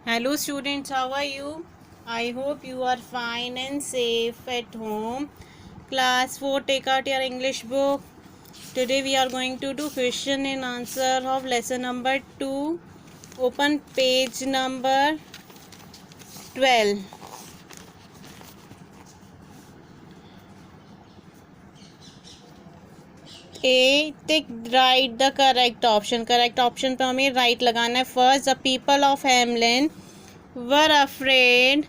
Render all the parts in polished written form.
Hello students, how are you? I hope you are fine and safe at home. Class 4, take out your English book. Today we are going to do question and answer of lesson number 2. Open page number 12. A, tick right the correct option. Correct option पे हमें right लगाना है. First, the people of Hamlin were afraid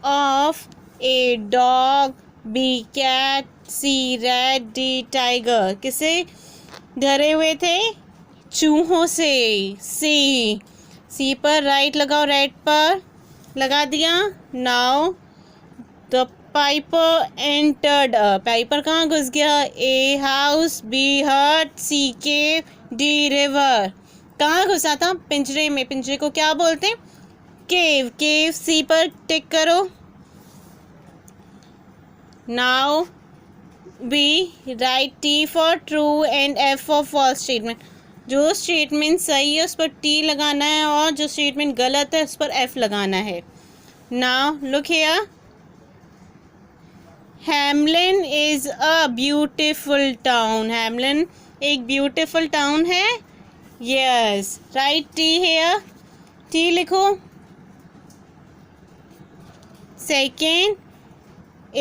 of A dog, B cat, C rat, D tiger. किसे डरे हुए थे? चूहों से. सी पर राइट लगाओ, रेड पर लगा दिया. Now the Piper entered. Piper कहाँ घुस गया? ए हाउस, बी हट, सी केव, डी रिवर. कहाँ घुसा था? पिंजरे में. पिंजरे को क्या बोलते हैं? केव. केव सी पर टिक करो. Now B right T for true and F for false statement. जो स्टेटमेंट सही है उस पर टी लगाना है और जो स्टेटमेंट गलत है उस पर एफ लगाना है. Now look here. Hamelin is a beautiful town. Hamelin एक ब्यूटिफुल टाउन है. Yes, write T here. T लिखो. Second,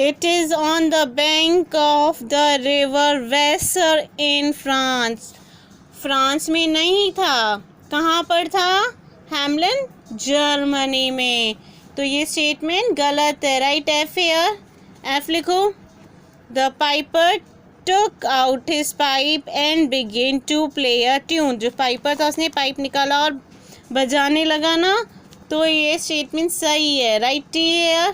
it is on the bank of the river Weser in France. France में नहीं था. कहाँ पर था? हैमलिन जर्मनी में. तो ये स्टेटमेंट गलत है. Right F here. एफ लिखो. The Piper took out his pipe and began to play a tune. जो पाइपर था उसने पाइप निकाला और बजाने लगा ना. तो ये स्टेटमेंट सही है. Right T here.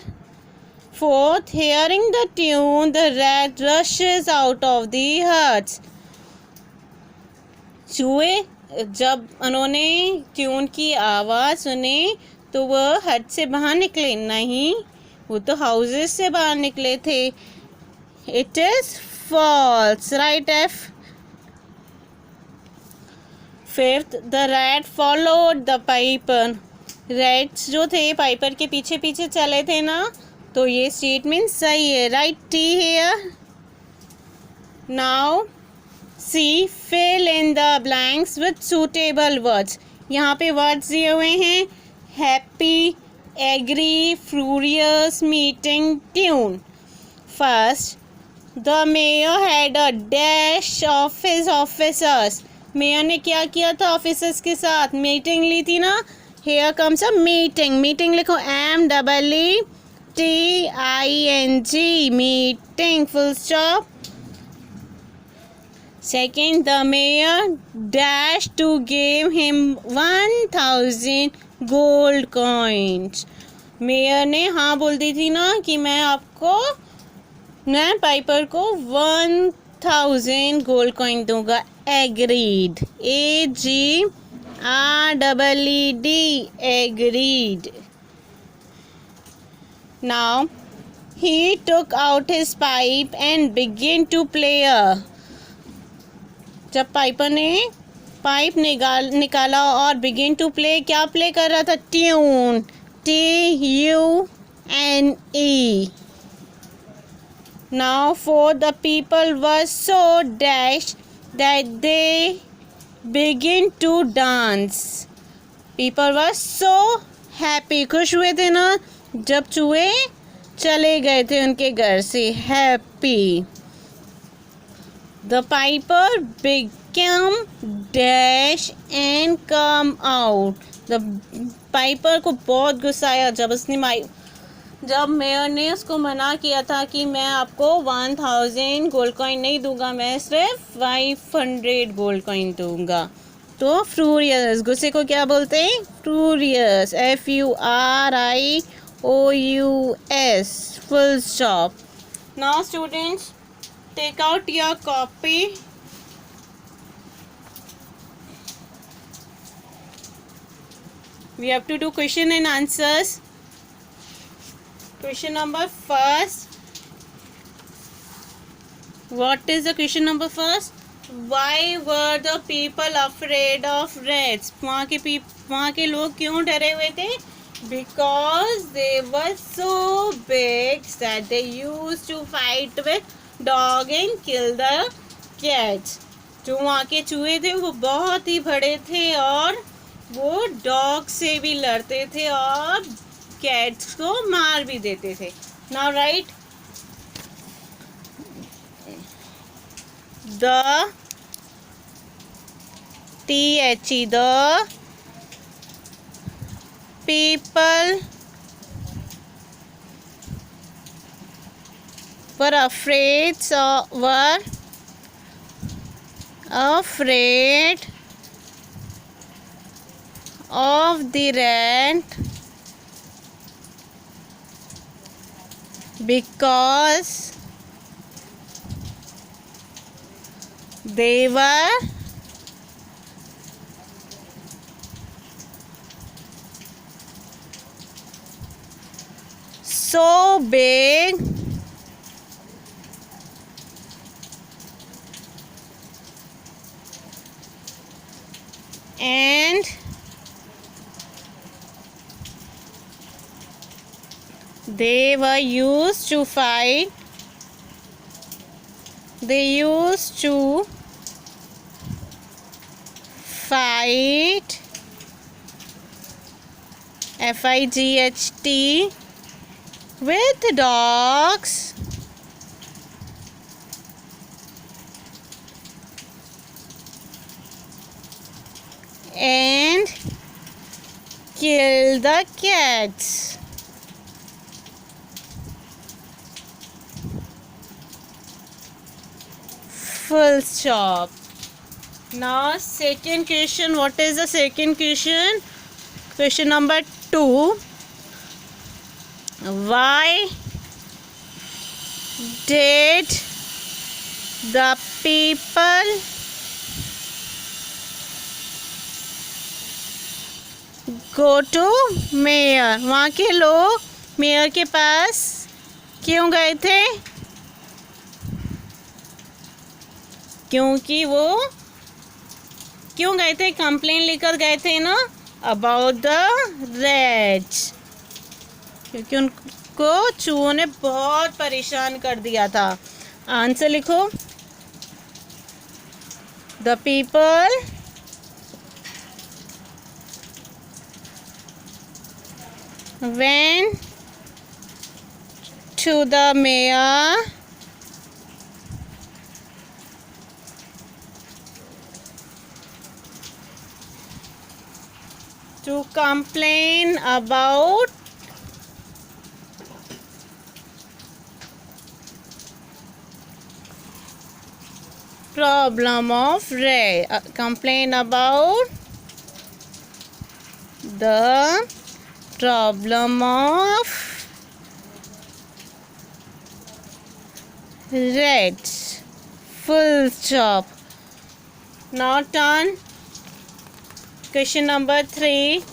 Fourth, hearing the tune, the rat rushes out of the hut. चूहे जब उन्होंने ट्यून की आवाज़ सुनी तो वह हट से बाहर निकले. नहीं, वो तो हाउसेस से बाहर निकले थे. It is false. Right F. Fifth, the rat followed the piper. Rats जो थे पाइपर के पीछे पीछे चले थे ना. तो ये स्टेटमेंट सही है. Right T here. Now C fill in the blanks with suitable words. यहाँ पे वर्ड्स दिए हुए हैं. Happy, agree, furious, meeting, tune. First, the mayor had a dash of his officers. Mayor ने क्या किया था ऑफिसर्स के साथ? मीटिंग ली थी ना. Here comes a meeting. Meeting लिखो. MEETING. meeting, full stop. Second, the mayor dashed to give him 1000 gold coins. Mayor ने हाँ बोल दी थी ना कि मैं पाइपर को 1000 गोल्ड कॉइन दूंगा. Agreed. AGREED. Agreed. Now he took out his pipe and began to play a. जब पाइपर ने पाइप निकाला और begin to play, क्या प्ले कर रहा था? Tune. TUNE. Now for the people were so dashed that they began to dance. People were so happy. खुश हुए थे ना जब चूहे चले गए थे उनके घर से. Happy. The Piper become dash and come out. The Piper को बहुत गुस्सा आया जब मेयर ने उसको मना किया था कि मैं आपको 1000 गोल्ड कॉइन नहीं दूंगा, मैं सिर्फ 500 गोल्ड कॉइन दूंगा. तो फ्यूरियस. गुस्से को क्या बोलते हैं? Furious. FURIOUS. Full stop. Now students, take out your copy. We have to do question and answers. Question number first. What is the question number first? Why were the people afraid of rats? वहाँ के लोग क्यों डरे हुए थे Because they were so big that they used to fight with dog and kill the cats. जो वहाँ के चूहे थे वो बहुत ही बड़े थे और वो डॉग से भी लड़ते थे और कैट्स को मार भी देते थे. Now write the THE the people were afraid of the rat because they were so big and they were used to fight. They used to fight FIGHT with dogs and kill the cats. Full stop. Now second question. What is the second question? Question number 2. Why did the people go to mayor? वहाँ के लोग mayor के पास क्यों गए थे? क्योंकि वो क्यों गए थे? कंप्लेन लेकर गए थे ना अबाउट द रैट्स, क्योंकि उनको चूहों ने बहुत परेशान कर दिया था. आंसर लिखो. The people went to the mayor to complain about problem of rat. Complain about the problem of rats. Full stop. Now turn. Question number 3.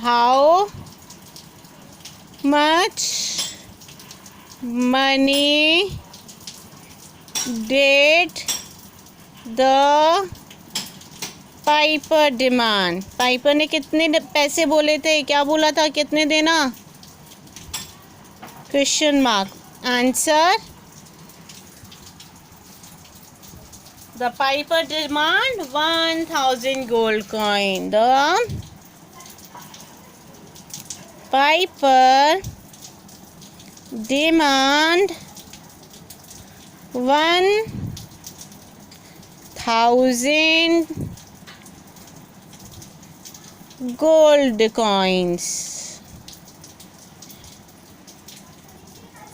How much money did the Piper demand? Piper ने कितने पैसे बोले थे? क्या बोला था? कितने देना? Question mark. Answer. The Piper demand 1000 gold coin. The Piper demand 1000 gold coins.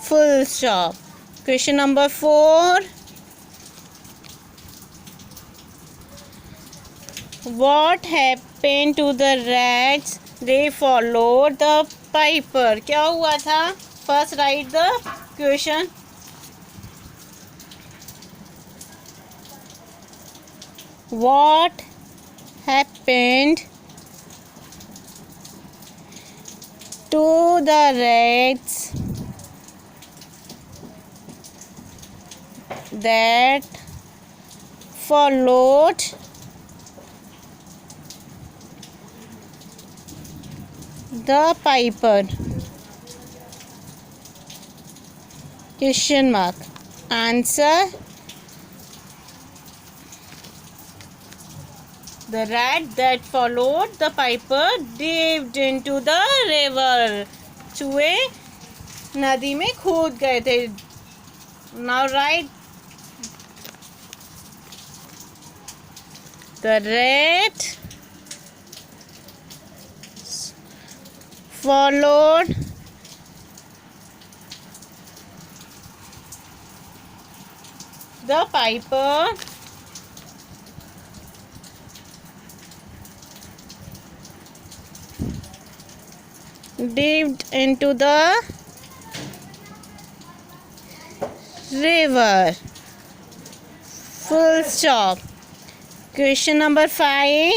Full stop. Question number 4. What happened to the rats? They followed the piper. क्या हुआ था? First write the question. What happened to the rats that followed the piper? Question mark. Answer. The rat that followed the piper dived into the river. चूहे नदी में कूद गए थे. Now write. The rat followed the piper dived into the river. Full stop. Question number 5.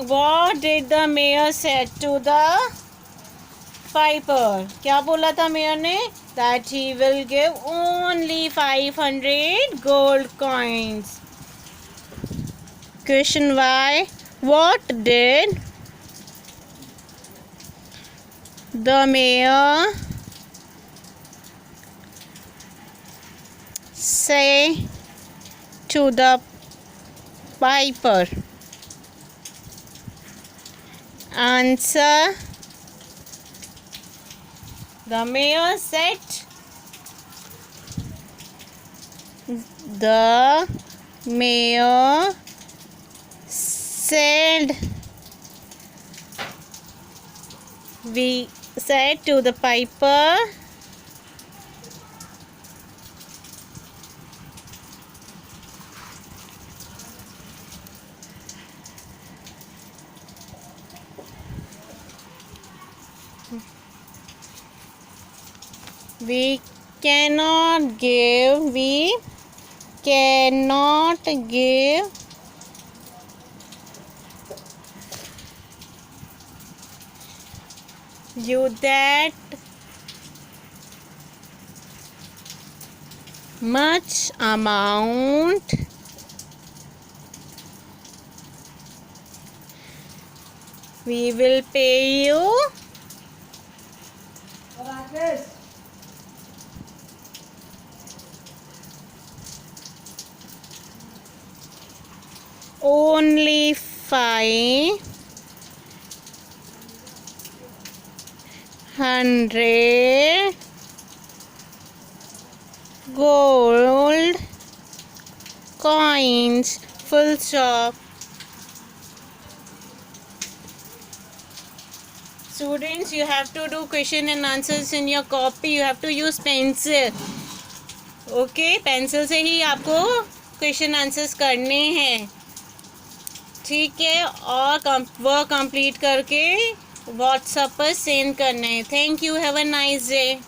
What did the mayor said to the piper? क्या बोला था mayor ने? That he will give only 500 gold coins. Question why? What did the mayor say to the piper? Answer. The mayor said we said to the piper, we cannot give you that much amount. We will pay you only 500 gold coins. Full stop. Students, you have to do question and answers in your copy. You have to use pencil. Okay, pencil से ही आपको question answers करने हैं. ठीक है, और work complete करके WhatsApp पर send करना है. Thank you. Have a nice day.